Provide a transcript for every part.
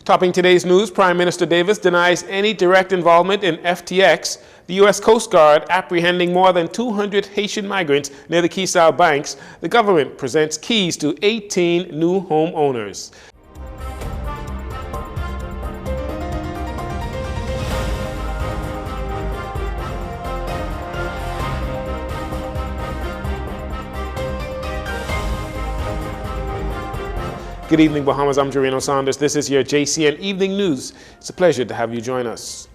Topping today's news, Prime Minister Davis denies any direct involvement in FTX. The U.S. Coast Guard apprehending more than 200 Haitian migrants near the Keysau banks. The government presents keys to 18 new homeowners. Good evening, Bahamas. I'm Jareno Saunders. This is your JCN Evening News. It's a pleasure to have you join us.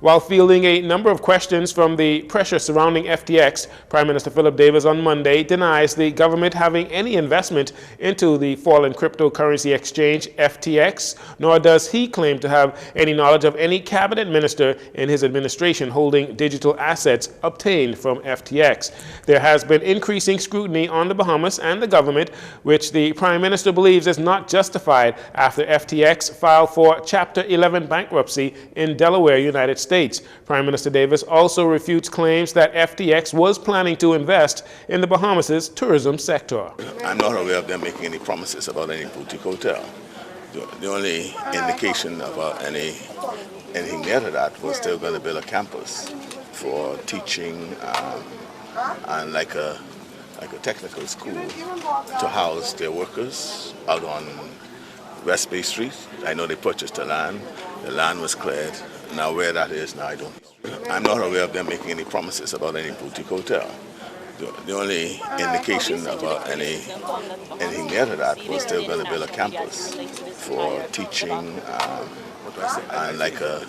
While fielding a number of questions from the pressure surrounding FTX, Prime Minister Philip Davis on Monday denies the government having any investment into the fallen cryptocurrency exchange FTX, nor does he claim to have any knowledge of any cabinet minister in his administration holding digital assets obtained from FTX. There has been increasing scrutiny on the Bahamas and the government, which the Prime Minister believes is not justified after FTX filed for Chapter 11 bankruptcy in Delaware, United States. Prime Minister Davis also refutes claims that FTX was planning to invest in the Bahamas' tourism sector. I'm not aware of them making any promises about any boutique hotel. The only indication about anything near to that was they were going to build a campus for teaching and like a technical school to house their workers out on West Bay Street. I know they purchased the land. The land was cleared. Now where that is now, I don't know. I'm not aware of them making any promises about any boutique hotel. The only indication about anything near to that was they were going to build a campus for teaching and like a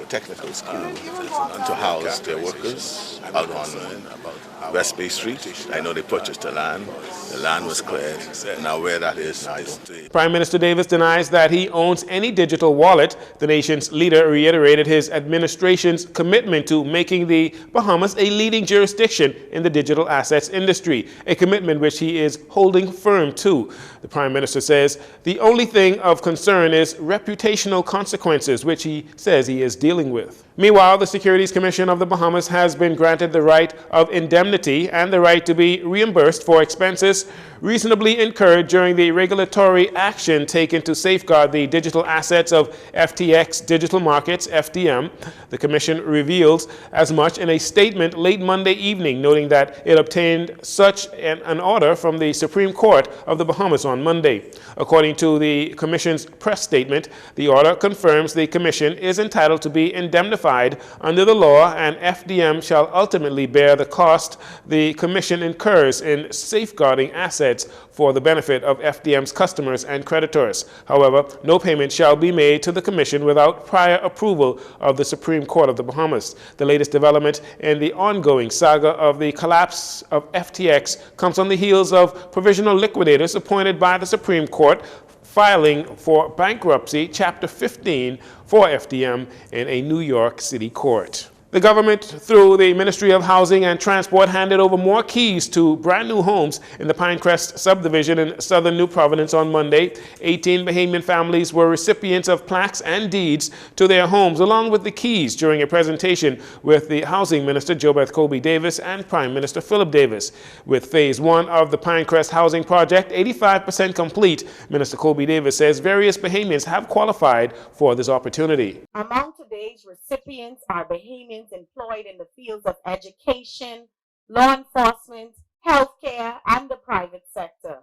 technical school to house their workers out on West Bay Street. I know they purchased the land. The land was cleared. Now where that is, I don't know. Prime Minister Davis denies that he owns any digital wallet. The nation's leader reiterated his administration's commitment to making the Bahamas a leading jurisdiction in the digital assets industry, a commitment which he is holding firm to. The Prime Minister says the only thing of concern is reputational consequences, which he says he is dealing with. Meanwhile, the Securities Commission of the Bahamas has been granted the right of indemnity and the right to be reimbursed for expenses reasonably incurred during the regulatory action taken to safeguard the digital assets of FTX Digital Markets, FDM. The Commission reveals as much in a statement late Monday evening, noting that it obtained such an order from the Supreme Court of the Bahamas on Monday. According to the Commission's press statement, the order confirms the Commission is entitled to be indemnified under the law, and FDM shall ultimately bear the cost the Commission incurs in safeguarding assets for the benefit of FDM's customers and creditors. However, no payment shall be made to the Commission without prior approval of the Supreme Court of the Bahamas. The latest development in the ongoing saga of the collapse of FTX comes on the heels of provisional liquidators appointed by the Supreme Court filing for bankruptcy, Chapter 15, for FDM in a New York City court. The government, through the Ministry of Housing and Transport, handed over more keys to brand new homes in the Pinecrest subdivision in southern New Providence on Monday. 18 Bahamian families were recipients of plaques and deeds to their homes, along with the keys, during a presentation with the Housing Minister Jobeth Colby Davis and Prime Minister Philip Davis. With Phase 1 of the Pinecrest housing project 85% complete, Minister Colby Davis says various Bahamians have qualified for this opportunity. Among today's recipients are Bahamians employed in the fields of education, law enforcement, healthcare, and the private sector.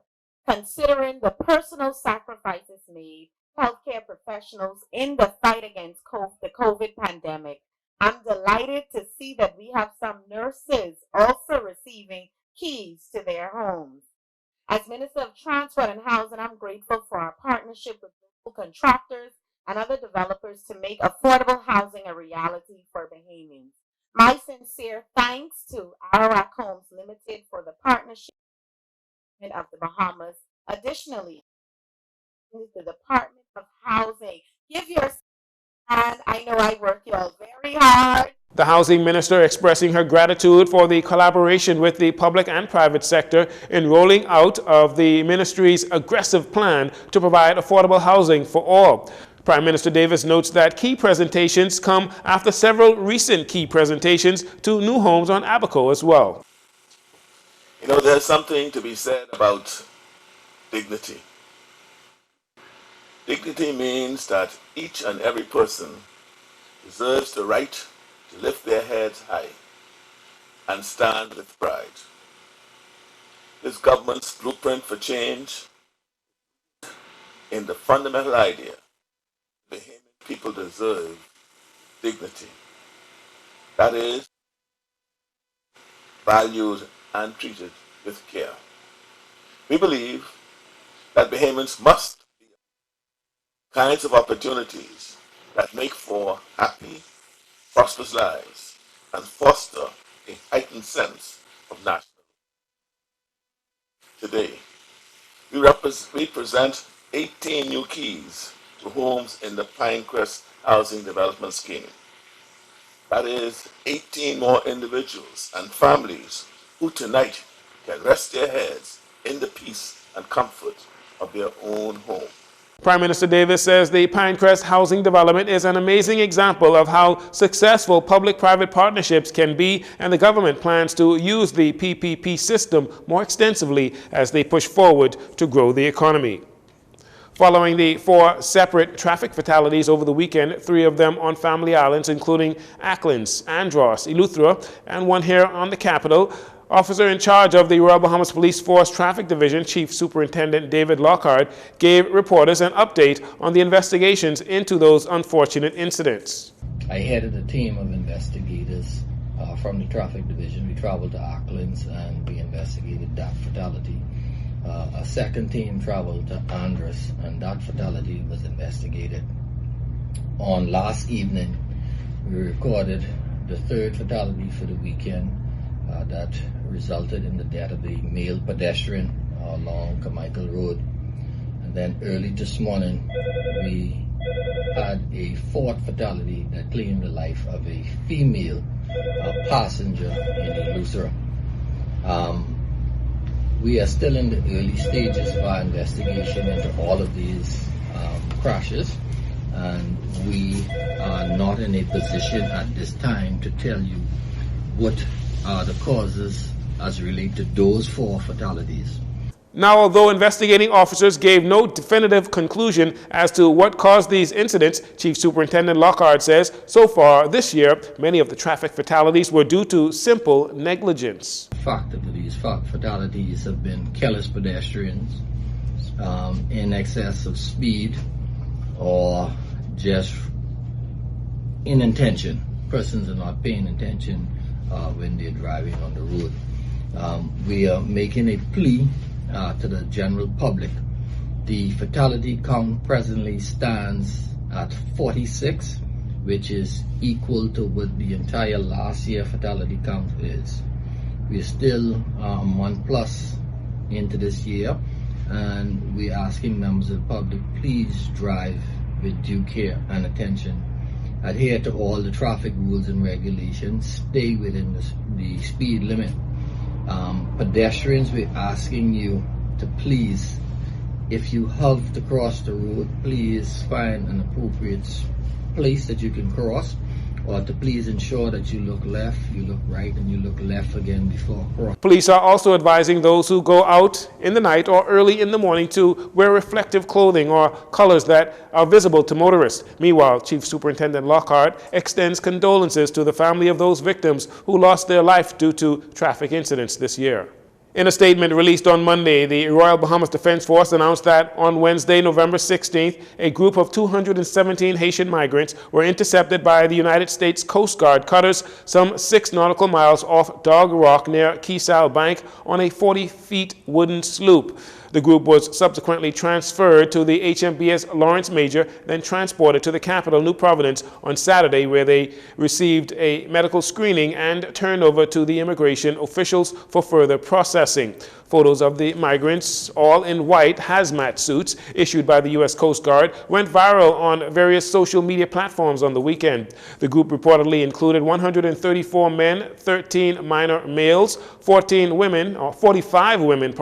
Considering the personal sacrifices made, healthcare professionals in the fight against the COVID pandemic, I'm delighted to see that we have some nurses also receiving keys to their homes. As Minister of Transport and Housing, I'm grateful for our partnership with local contractors and other developers to make affordable housing a reality for Bahamians. My sincere thanks to Arawak Homes Limited for the partnership of the Bahamas. Additionally, the Department of Housing. Give your hand. I know I work you all very hard. The housing minister expressing her gratitude for the collaboration with the public and private sector in rolling out of the ministry's aggressive plan to provide affordable housing for all. Prime Minister Davis notes that key presentations come after several recent key presentations to new homes on Abaco as well. You know, there's something to be said about dignity. Dignity means that each and every person deserves the right to lift their heads high and stand with pride. This government's blueprint for change in the fundamental idea that people deserve dignity. That is, valued and treated with care. We believe that Bahamians must be kinds of opportunities that make for happy, prosperous lives and foster a heightened sense of national. Today, we present 18 new keys to homes in the Pinecrest Housing Development Scheme. That is 18 more individuals and families who tonight can rest their heads in the peace and comfort of their own home. Prime Minister Davis says the Pinecrest housing development is an amazing example of how successful public-private partnerships can be, and the government plans to use the PPP system more extensively as they push forward to grow the economy. Following the 4 separate traffic fatalities over the weekend, 3 of them on family islands, including Acklands, Andros, Eleuthera, and one here on the Capitol, officer in charge of the Royal Bahamas Police Force Traffic Division, Chief Superintendent David Lockhart, gave reporters an update on the investigations into those unfortunate incidents. I headed a team of investigators from the Traffic Division. We traveled to Acklands and we investigated that fatality. A second team traveled to Andros, and that fatality was investigated. On last evening, we recorded the 3rd fatality for the weekend that resulted in the death of a male pedestrian along Carmichael Road. And then early this morning, we had a 4th fatality that claimed the life of a female passenger in Eleuthera. We are still in the early stages of our investigation into all of these crashes, and we are not in a position at this time to tell you what are the causes as related to those 4 fatalities. Now, although investigating officers gave no definitive conclusion as to what caused these incidents, Chief Superintendent Lockhart says so far this year, many of the traffic fatalities were due to simple negligence. The fact of these fatalities have been careless pedestrians, in excess of speed, or just inintention. Persons are not paying attention when they're driving on the road. We are making a plea to the general public. The fatality count presently stands at 46, which is equal to what the entire last year fatality count is. We're still a month plus into this year, and we're asking members of the public, please drive with due care and attention. Adhere to all the traffic rules and regulations. Stay within the speed limit. Pedestrians, we're asking you to please, if you have to cross the road, please find an appropriate place that you can cross, or to please ensure that you look left, you look right, and you look left again before crossing. Police are also advising those who go out in the night or early in the morning to wear reflective clothing or colors that are visible to motorists. Meanwhile, Chief Superintendent Lockhart extends condolences to the family of those victims who lost their life due to traffic incidents this year. In a statement released on Monday, the Royal Bahamas Defense Force announced that on Wednesday, November 16th, a group of 217 Haitian migrants were intercepted by the United States Coast Guard cutters some 6 nautical miles off Dog Rock near Keysal Bank on a 40-foot wooden sloop. The group was subsequently transferred to the HMBS Lawrence Major, then transported to the capital, New Providence, on Saturday, where they received a medical screening and turned over to the immigration officials for further processing. Photos of the migrants, all in white hazmat suits issued by the U.S. Coast Guard, went viral on various social media platforms on the weekend. The group reportedly included 134 men, 13 minor males, 45 women,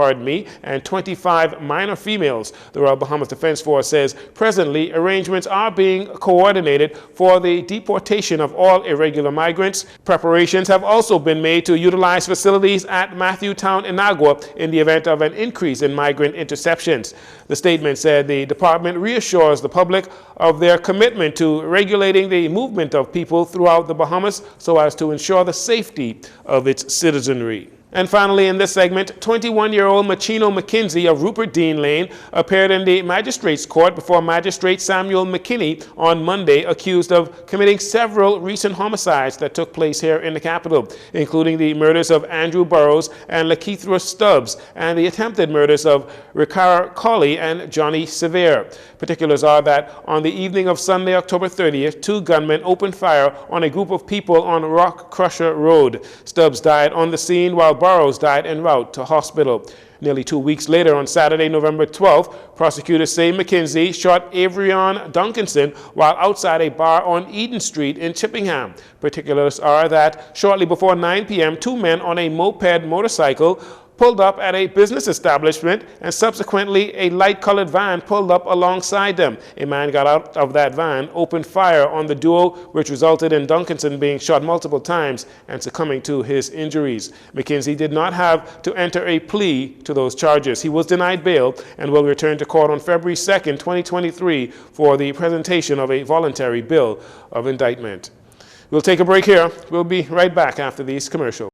and 25 minor females. The Royal Bahamas Defense Force says presently arrangements are being coordinated for the deportation of all irregular migrants. Preparations have also been made to utilize facilities at Matthewtown, Inagua, in the event of an increase in migrant interceptions. The statement said the department reassures the public of their commitment to regulating the movement of people throughout the Bahamas so as to ensure the safety of its citizenry. And finally, in this segment, 21-year-old Machino McKinsey of Rupert Dean Lane appeared in the magistrate's court before Magistrate Samuel McKinney on Monday, accused of committing several recent homicides that took place here in the capital, including the murders of Andrew Burrows and Lakeithra Stubbs, and the attempted murders of Rikara Colley and Johnny Severe. Particulars are that on the evening of Sunday, October 30th, 2 gunmen opened fire on a group of people on Rock Crusher Road. Stubbs died on the scene while Burrows died en route to hospital. Nearly 2 weeks later, on Saturday, November 12th, prosecutors say McKinsey shot Avrion Duncanson while outside a bar on Eden Street in Chippingham. Particulars are that shortly before 9 p.m., 2 men on a moped motorcycle pulled up at a business establishment, and subsequently a light-colored van pulled up alongside them. A man got out of that van, opened fire on the duo, which resulted in Duncanson being shot multiple times and succumbing to his injuries. McKinsey did not have to enter a plea to those charges. He was denied bail and will return to court on February 2nd, 2023 for the presentation of a voluntary bill of indictment. We'll take a break here. We'll be right back after these commercials.